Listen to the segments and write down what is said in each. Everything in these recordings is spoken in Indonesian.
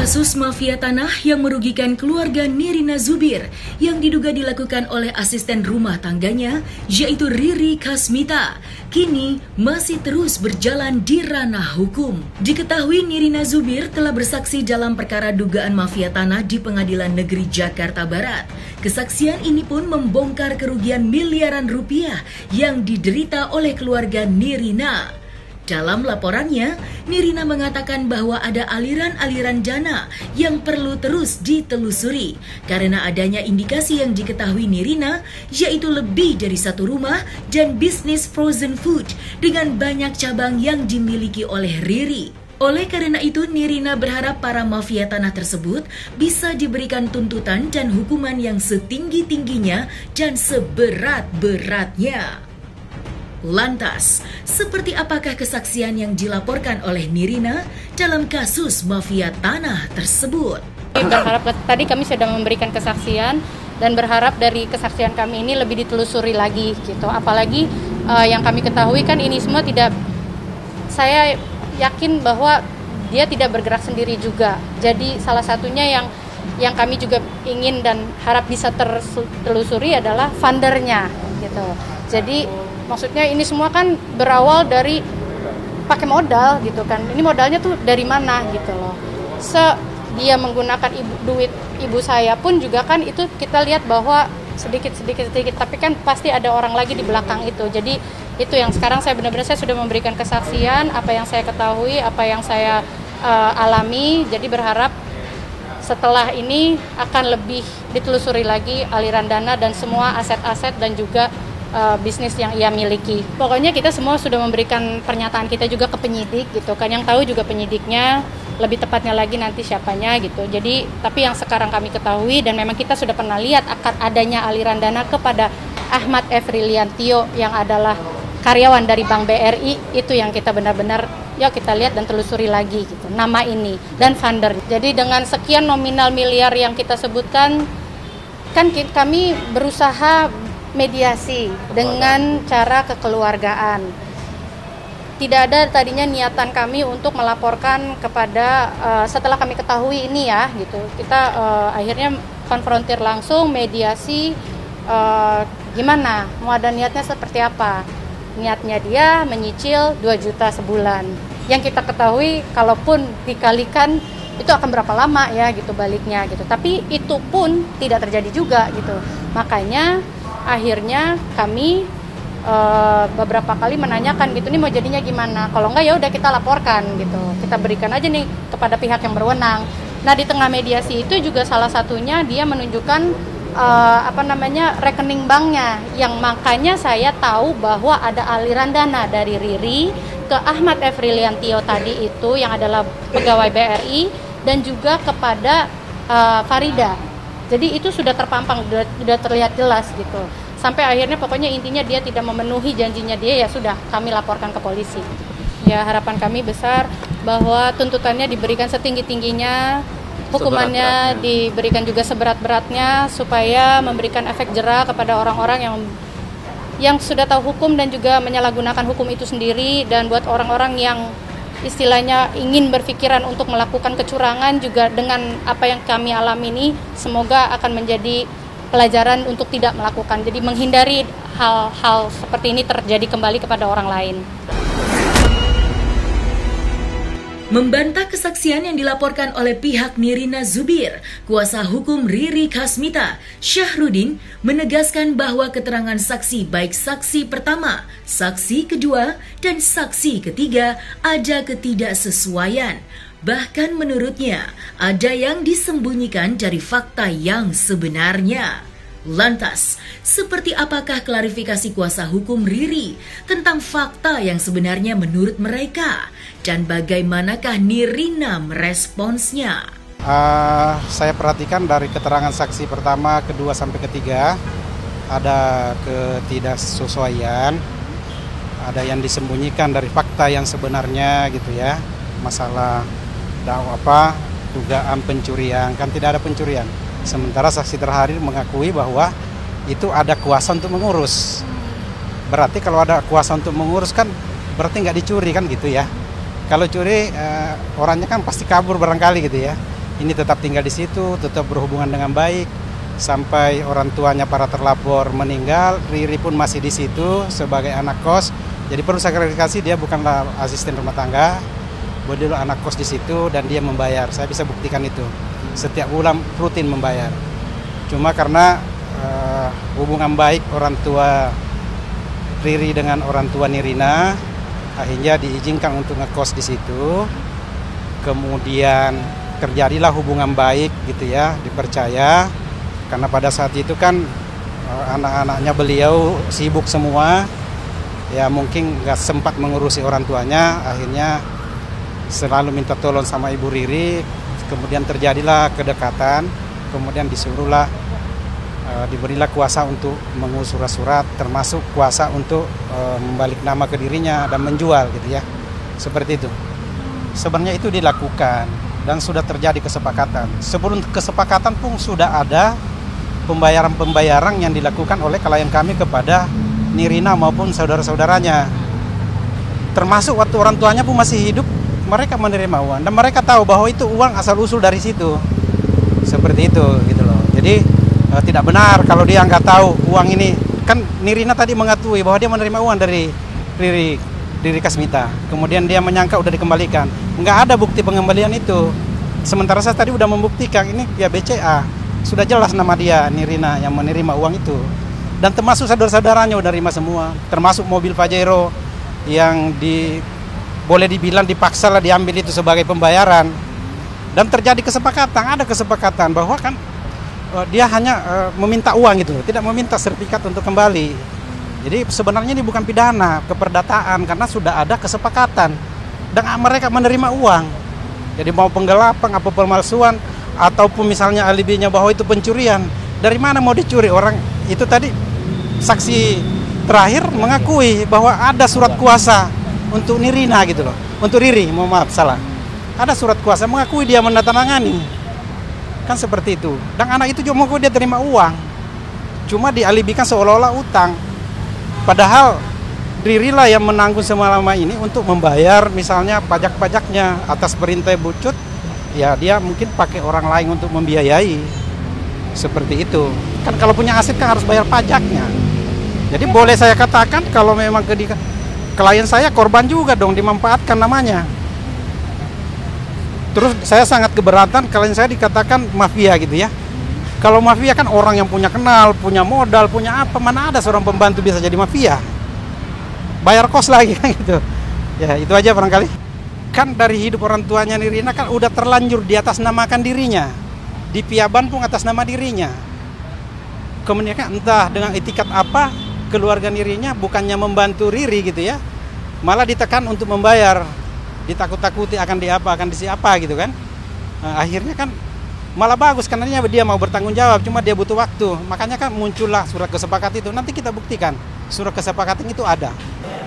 Kasus mafia tanah yang merugikan keluarga Nirina Zubir yang diduga dilakukan oleh asisten rumah tangganya, yaitu Riri Khasmita, kini masih terus berjalan di ranah hukum. Diketahui Nirina Zubir telah bersaksi dalam perkara dugaan mafia tanah di Pengadilan Negeri Jakarta Barat. Kesaksian ini pun membongkar kerugian miliaran rupiah yang diderita oleh keluarga Nirina. Dalam laporannya, Nirina mengatakan bahwa ada aliran-aliran dana yang perlu terus ditelusuri karena adanya indikasi yang diketahui Nirina, yaitu lebih dari satu rumah dan bisnis frozen food dengan banyak cabang yang dimiliki oleh Riri. Oleh karena itu, Nirina berharap para mafia tanah tersebut bisa diberikan tuntutan dan hukuman yang setinggi-tingginya dan seberat-beratnya. Lantas, seperti apakah kesaksian yang dilaporkan oleh Nirina dalam kasus mafia tanah tersebut? Berharap tadi kami sudah memberikan kesaksian dan berharap dari kesaksian kami ini lebih ditelusuri lagi gitu. Apalagi yang kami ketahui kan ini semua tidak, saya yakin bahwa dia tidak bergerak sendiri juga. Jadi salah satunya yang kami juga ingin dan harap bisa tertelusuri adalah fundernya gitu. Jadi maksudnya ini semua kan berawal dari pakai modal gitu kan. Ini modalnya tuh dari mana gitu loh. Dia menggunakan duit ibu saya pun juga kan itu kita lihat bahwa sedikit tapi kan pasti ada orang lagi di belakang itu. Jadi itu yang sekarang saya benar-benar saya sudah memberikan kesaksian apa yang saya ketahui, apa yang saya alami. Jadi berharap setelah ini akan lebih ditelusuri lagi aliran dana dan semua aset-aset dan juga bisnis yang ia miliki. Pokoknya kita semua sudah memberikan pernyataan kita juga ke penyidik gitu kan, yang tahu juga penyidiknya, lebih tepatnya lagi nanti siapanya gitu. Jadi tapi yang sekarang kami ketahui dan memang kita sudah pernah lihat akan adanya aliran dana kepada Ahmad Efriliantio yang adalah karyawan dari Bank BRI, itu yang kita benar-benar ya kita lihat dan telusuri lagi gitu nama ini dan funder. Jadi dengan sekian nominal miliar yang kita sebutkan kan kami berusaha mediasi dengan cara kekeluargaan. Tidak ada tadinya niatan kami untuk melaporkan kepada setelah kami ketahui ini ya gitu. Kita akhirnya konfrontir langsung, mediasi gimana, mau ada niatnya seperti apa. Niatnya dia menyicil 2 juta sebulan. Yang kita ketahui kalaupun dikalikan itu akan berapa lama ya gitu baliknya gitu. Tapi itu pun tidak terjadi juga gitu. Makanya akhirnya kami beberapa kali menanyakan gitu, nih mau jadinya gimana? Kalau enggak ya udah kita laporkan gitu, kita berikan aja nih kepada pihak yang berwenang. Nah di tengah mediasi itu juga salah satunya dia menunjukkan rekening banknya, yang makanya saya tahu bahwa ada aliran dana dari Riri ke Ahmad Efriliantio tadi itu yang adalah pegawai BRI dan juga kepada Farida. Jadi itu sudah terpampang, sudah terlihat jelas gitu. Sampai akhirnya pokoknya intinya dia tidak memenuhi janjinya dia, ya sudah kami laporkan ke polisi. Ya harapan kami besar bahwa tuntutannya diberikan setinggi-tingginya, hukumannya diberikan juga seberat-beratnya supaya memberikan efek jera kepada orang-orang yang sudah tahu hukum dan juga menyalahgunakan hukum itu sendiri, dan buat orang-orang yang istilahnya ingin berpikiran untuk melakukan kecurangan juga dengan apa yang kami alami ini, semoga akan menjadi pelajaran untuk tidak melakukan. Jadi menghindari hal-hal seperti ini terjadi kembali kepada orang lain. Membantah kesaksian yang dilaporkan oleh pihak Nirina Zubir, kuasa hukum Riri Khasmita, Syahrudin, menegaskan bahwa keterangan saksi baik saksi pertama, saksi kedua, dan saksi ketiga ada ketidaksesuaian. Bahkan menurutnya, ada yang disembunyikan dari fakta yang sebenarnya. Lantas, seperti apakah klarifikasi kuasa hukum Riri tentang fakta yang sebenarnya menurut mereka? Dan bagaimanakah Nirina meresponsnya? Saya perhatikan dari keterangan saksi pertama, kedua, sampai ketiga, ada ketidaksesuaian, ada yang disembunyikan dari fakta yang sebenarnya gitu ya. Masalah dugaan pencurian, kan tidak ada pencurian. Sementara saksi terhadir mengakui bahwa itu ada kuasa untuk mengurus. berarti kalau ada kuasa untuk mengurus kan berarti nggak dicuri kan gitu ya. Kalau curi orangnya kan pasti kabur barangkali gitu ya. Ini tetap tinggal di situ, tetap berhubungan dengan baik sampai orang tuanya para terlapor meninggal. Riri pun masih di situ sebagai anak kos. Jadi perlu saya klarifikasi, dia bukanlah asisten rumah tangga, bahwa dia anak kos di situ dan dia membayar. Saya bisa buktikan itu. Setiap bulan rutin membayar. Cuma karena hubungan baik orang tua Riri dengan orang tua Nirina, akhirnya diizinkan untuk ngekos di situ. Kemudian terjadilah hubungan baik gitu ya, dipercaya. Karena pada saat itu kan anak-anaknya beliau sibuk semua, ya mungkin nggak sempat mengurusi orang tuanya. Akhirnya selalu minta tolong sama Ibu Riri. Kemudian terjadilah kedekatan. Kemudian diberilah kuasa untuk mengurus surat-surat, termasuk kuasa untuk membalik nama ke dirinya dan menjual gitu ya. Seperti itu. Sebenarnya itu dilakukan dan sudah terjadi kesepakatan. Sebelum kesepakatan pun sudah ada pembayaran-pembayaran yang dilakukan oleh klien kami kepada Nirina maupun saudara-saudaranya. Termasuk waktu orang tuanya pun masih hidup, mereka menerima uang dan mereka tahu bahwa itu uang asal-usul dari situ. Seperti itu gitu loh. Jadi tidak benar kalau dia nggak tahu uang ini. Kan Nirina tadi mengakui bahwa dia menerima uang dari Riri Kasmita. Kemudian dia menyangka udah dikembalikan. Nggak ada bukti pengembalian itu. Sementara saya tadi udah membuktikan ini via BCA. Sudah jelas nama dia, Nirina, yang menerima uang itu. Dan termasuk saudara-saudaranya udah nerima semua. Termasuk mobil Pajero yang boleh dibilang dipaksa lah diambil itu sebagai pembayaran. Dan terjadi kesepakatan, ada kesepakatan bahwa kan dia hanya meminta uang gitu, tidak meminta sertifikat untuk kembali. Jadi sebenarnya ini bukan pidana, keperdataan karena sudah ada kesepakatan dan mereka menerima uang. Jadi mau penggelapan, apa pemalsuan, ataupun misalnya alibinya bahwa itu pencurian, dari mana mau dicuri orang itu tadi saksi terakhir mengakui bahwa ada surat kuasa untuk Nirina gitu loh, untuk Riri, maaf salah. Ada surat kuasa mengakui dia menandatangani. Kan seperti itu. Dan anak itu juga mau dia terima uang. Cuma dialibikan seolah-olah utang. Padahal Riri lah yang menanggung selama ini untuk membayar misalnya pajak-pajaknya atas perintah Bu Cut. Ya dia mungkin pakai orang lain untuk membiayai. Seperti itu. Kan kalau punya aset kan harus bayar pajaknya. Jadi boleh saya katakan kalau memang klien saya korban juga dong, dimanfaatkan namanya. Terus saya sangat keberatan klien saya dikatakan mafia gitu ya. Kalau mafia kan orang yang punya kenal, punya modal, punya apa, mana ada seorang pembantu bisa jadi mafia. Bayar kos lagi kan gitu. Ya itu aja barangkali. Kan dari hidup orang tuanya Nirina kan udah terlanjur di atas namakan dirinya. Di Piaban pun atas nama dirinya. Kemudian kan entah dengan etikat apa, keluarga Nirina bukannya membantu Riri gitu ya. Malah ditekan untuk membayar. Ditakut-takuti akan disiapa gitu kan. Akhirnya kan malah bagus karena dia mau bertanggung jawab, cuma dia butuh waktu. Makanya kan muncullah surat kesepakatan itu. Nanti kita buktikan surat kesepakatan itu ada.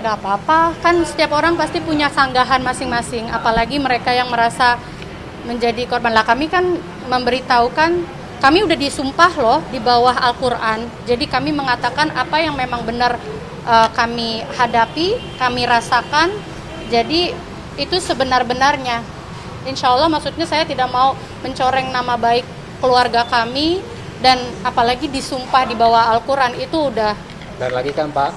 Nggak apa-apa, kan setiap orang pasti punya sanggahan masing-masing. Apalagi mereka yang merasa menjadi korban. Lah kami kan memberitahukan, kami udah disumpah loh di bawah Al-Quran. Jadi kami mengatakan apa yang memang benar kami hadapi, kami rasakan. Jadi itu sebenar-benarnya. Insya Allah maksudnya saya tidak mau mencoreng nama baik keluarga kami, dan apalagi disumpah di bawah Al-Quran itu udah. Dan lagi kan Pak,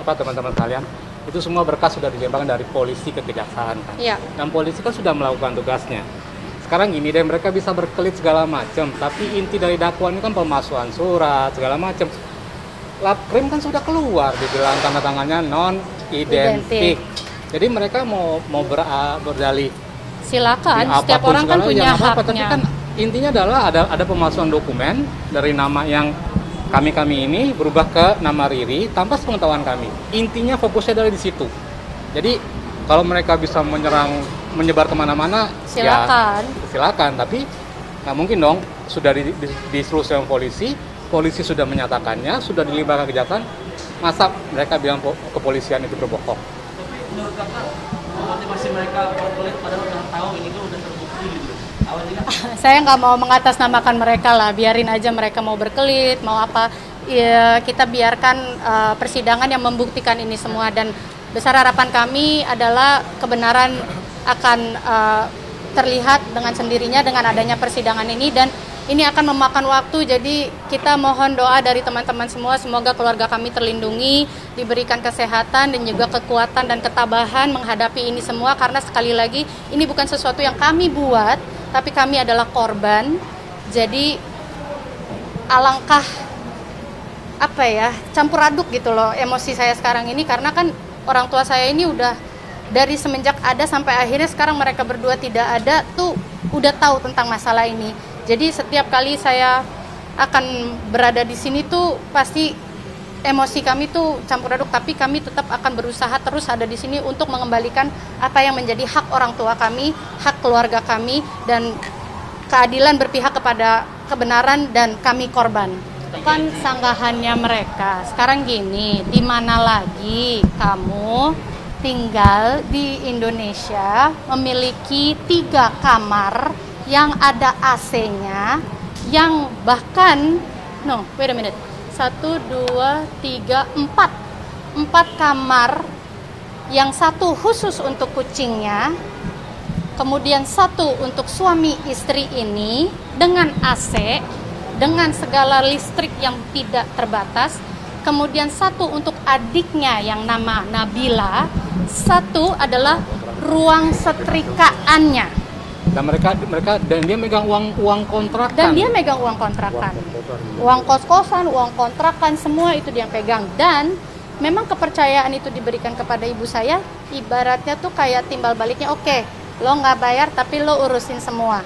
teman-teman kalian, itu semua berkas sudah dilemparkan dari polisi ke kejaksaan kan. Ya. Dan polisi kan sudah melakukan tugasnya. Sekarang gini deh, mereka bisa berkelit segala macam, tapi inti dari dakwaan ini kan pemalsuan surat segala macam. Lapkrim kan sudah keluar, dibilang tanda tangannya non-identik. Jadi mereka mau berdalih. Silakan, setiap orang kan punya haknya. Tapi kan intinya adalah ada pemalsuan dokumen dari nama yang kami ini berubah ke nama Riri tanpa sepengetahuan kami. Intinya fokusnya dari di situ. Jadi kalau mereka bisa menyebar kemana-mana, silakan. Ya, silakan. Tapi nggak mungkin dong. Sudah diselusuri polisi sudah menyatakannya, sudah dilimpahkan ke kejaksaan. Masa mereka bilang kepolisian itu berbohong? Menurut kakak, motivasi mereka berkelit padahal udah tahu ini tuh udah terbukti gitu. Saya nggak mau mengatasnamakan mereka lah, biarin aja mereka mau berkelit, mau apa. ya, kita biarkan persidangan yang membuktikan ini semua, dan besar harapan kami adalah kebenaran akan terlihat dengan sendirinya dengan adanya persidangan ini, dan ini akan memakan waktu. Jadi kita mohon doa dari teman-teman semua, semoga keluarga kami terlindungi, diberikan kesehatan dan juga kekuatan dan ketabahan menghadapi ini semua, karena sekali lagi ini bukan sesuatu yang kami buat, tapi kami adalah korban. Jadi alangkah campur aduk gitu loh emosi saya sekarang ini, karena kan orang tua saya ini udah dari semenjak ada sampai akhirnya sekarang mereka berdua tidak ada tuh udah tahu tentang masalah ini. Jadi setiap kali saya akan berada di sini tuh pasti emosi kami tuh campur aduk, tapi kami tetap akan berusaha terus ada di sini untuk mengembalikan apa yang menjadi hak orang tua kami, hak keluarga kami, dan keadilan berpihak kepada kebenaran dan kami korban. Kan sanggahannya mereka. Sekarang gini, di mana lagi kamu tinggal di Indonesia memiliki 3 kamar yang ada AC-nya, yang bahkan wait a minute, 1, 2, 3, 4 kamar, yang 1 khusus untuk kucingnya, kemudian 1 untuk suami istri ini dengan AC, dengan segala listrik yang tidak terbatas, kemudian 1 untuk adiknya yang nama Nabila, 1 adalah ruang setrikaannya. Dan dia megang uang kontrakan. Dan dia megang uang kontrakan. Uang kos-kosan, uang kontrakan, semua itu dia pegang. Dan memang kepercayaan itu diberikan kepada ibu saya, ibaratnya tuh kayak timbal baliknya, oke, lo nggak bayar tapi lo urusin semua.